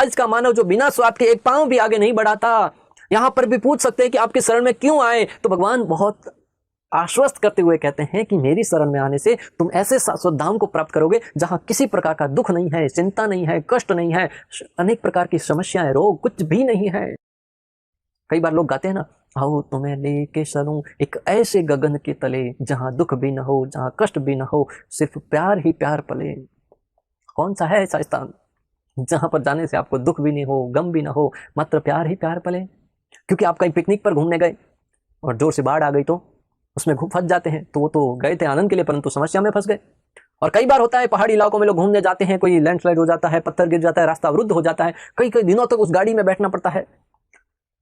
आज का मानव जो बिना स्वार्थ के एक पांव भी आगे नहीं बढ़ाता, यहां पर भी पूछ सकते हैं कि आपके शरण में क्यों आए, तो भगवान बहुत आश्वस्त करते हुए कहते हैं कि मेरी शरण में आने से तुम ऐसे शाश्वत धाम को प्राप्त करोगे जहां किसी प्रकार का दुख नहीं है, चिंता नहीं है, कष्ट नहीं है, अनेक प्रकार की समस्याएं, रोग कुछ भी नहीं है। कई बार लोग गाते हैं ना, आओ तुम्हें लेके चलूं एक ऐसे गगन के तले जहां दुख भी न हो, जहां कष्ट भी न हो, सिर्फ प्यार ही प्यार पले। कौन सा है ऐसा स्थान जहां पर जाने से आपको दुख भी नहीं हो, गम भी ना हो, मात्र प्यार ही प्यार पले? क्योंकि आप कहीं पिकनिक पर घूमने गए और जोर से बाढ़ आ गई तो उसमें फंस जाते हैं, तो वो तो गए थे आनंद के लिए परंतु समस्या में फंस गए। और कई बार होता है पहाड़ी इलाकों में लोग घूमने जाते हैं, कोई लैंडस्लाइड हो जाता है, पत्थर गिर जाता है, रास्ता अवरुद्ध हो जाता है, कई कई दिनों तक उस गाड़ी में बैठना पड़ता है।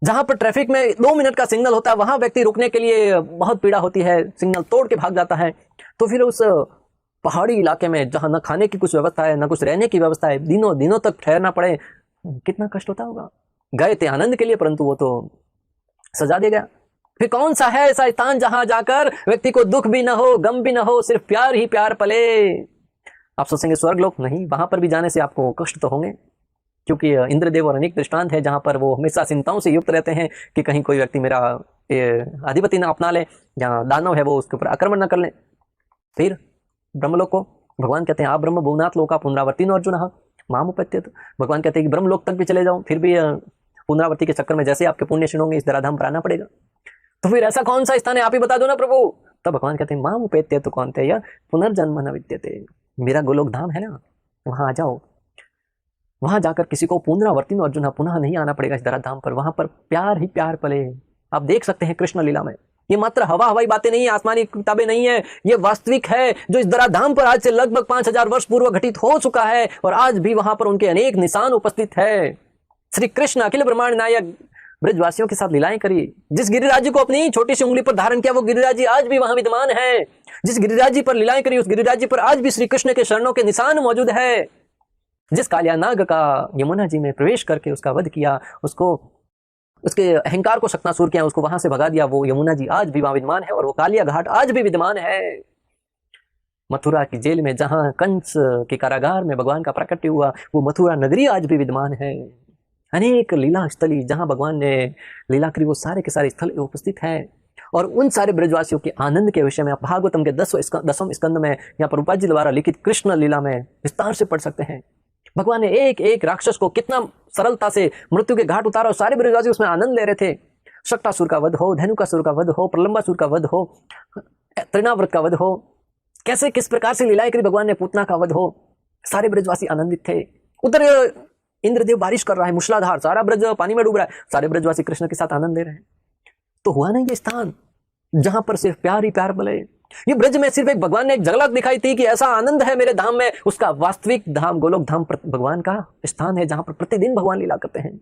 जहां पर ट्रैफिक में 2 मिनट का सिग्नल होता है वहां व्यक्ति रुकने के लिए बहुत पीड़ा होती है, सिग्नल तोड़ के भाग जाता है। तो फिर उस पहाड़ी इलाके में जहां न खाने की कुछ व्यवस्था है, न कुछ रहने की व्यवस्था है, दिनों दिनों तक ठहरना पड़े, कितना कष्ट होता होगा। गए थे आनंद के लिए परंतु वो तो सजा दे गया। फिर कौन सा है ऐसा स्थान जहां जाकर व्यक्ति को दुख भी ना हो, गम भी ना हो, सिर्फ प्यार ही प्यार पले? आप सोचेंगे स्वर्गलोक, नहीं, वहां पर भी जाने से आपको कष्ट तो होंगे, क्योंकि इंद्रदेव और अनेक दृष्टांत है जहां पर वो हमेशा चिंताओं से युक्त रहते हैं कि कहीं कोई व्यक्ति मेरा अधिपति ना अपना ले, जहां दानव है वो उसके ऊपर आक्रमण ना कर ले। फिर ब्रह्मलोक को भगवान कहते हैं आप ब्रह्म भुवनाथ लोका पुनरावर्ती नो अर्जुन मामुपत्यत। भगवान कहते हैं कि ब्रह्मलोक तक भी चले जाओ, फिर भी पुनरावर्ती के चक्कर में जैसे आपके पुण्य क्षीण होंगे इस धराधाम पर आना पड़ेगा। तो फिर ऐसा कौन सा स्थान है, आप ही बता दो ना प्रभु। तो भगवान कहते हैं मामुपेत्य तो कौन थे, या पुनर्जन्म न विद्यते, मेरा गोलोक धाम है ना, वहां आ जाओ। वहां जाकर किसी को पुनरावर्ती नो अर्जुन पुनः नहीं आना पड़ेगा इस धराधाम पर, वहां पर प्यार ही प्यार पले। आप देख सकते हैं कृष्ण लीला में, ये मात्र हवा हवाई बातें नहीं है, आसमानी किताबें नहीं है, ये वास्तविक है जो इस धराधाम पर आज से लगभग 5000 वर्ष पूर्व घटित हो चुका है और आज भी वहां पर उनके अनेक निशान उपस्थित है। श्री कृष्ण अखिल ब्रह्मांड नायक ब्रजवासियों के साथ लीलाएं करिए। जिस गिरिराज जी को अपनी छोटी सी उंगली पर धारण किया वो गिरिराज जी आज भी वहां विद्यमान है। जिस गिरिराज जी पर लीलाएं करी उस गिरिराज जी पर आज भी श्री कृष्ण के शरणों के निशान मौजूद है। जिस कालिया नाग का यमुना जी में प्रवेश करके उसका वध किया, उसको उसके अहंकार को शक्तासुर किया, उसको वहां से भगा दिया, वो यमुना जी आज भी वहां विद्यमान है और वो कालिया घाट आज भी विद्यमान है। मथुरा की जेल में जहां कंस के कारागार में भगवान का प्राकट्य हुआ वो मथुरा नगरी आज भी विद्यमान है। अनेक लीला स्थली जहां भगवान ने लीला करी वो सारे के सारे स्थल उपस्थित हैं। और उन सारे ब्रजवासियों के आनंद के विषय में आप भागवतम के 10वें स्कंद में यहाँ पर रूपा जी द्वारा लिखित कृष्ण लीला में विस्तार से पढ़ सकते हैं। भगवान ने एक एक राक्षस को कितना सरलता से मृत्यु के घाट उतारा और सारे ब्रजवासी उसमें आनंद ले रहे थे। शक्टासुर का वध हो, धेनुकासुर का वध हो, प्रलंबासुर का वध हो, तृणाव्रत का वध हो, कैसे किस प्रकार से लीलाएं करी भगवान ने, पूतना का वध हो, सारे ब्रजवासी आनंदित थे। उधर इंद्रदेव बारिश कर रहा है मूसलाधार, सारा ब्रज पानी में डूब रहा है, सारे ब्रजवासी कृष्ण के साथ आनंद ले रहे हैं। तो हुआ ना ये स्थान जहां पर सिर्फ प्यार ही प्यार बले। ये ब्रज में सिर्फ एक भगवान ने एक झलक दिखाई थी कि ऐसा आनंद है मेरे धाम में, उसका वास्तविक धाम गोलोक धाम भगवान का स्थान है जहां पर प्रतिदिन भगवान लीला करते हैं।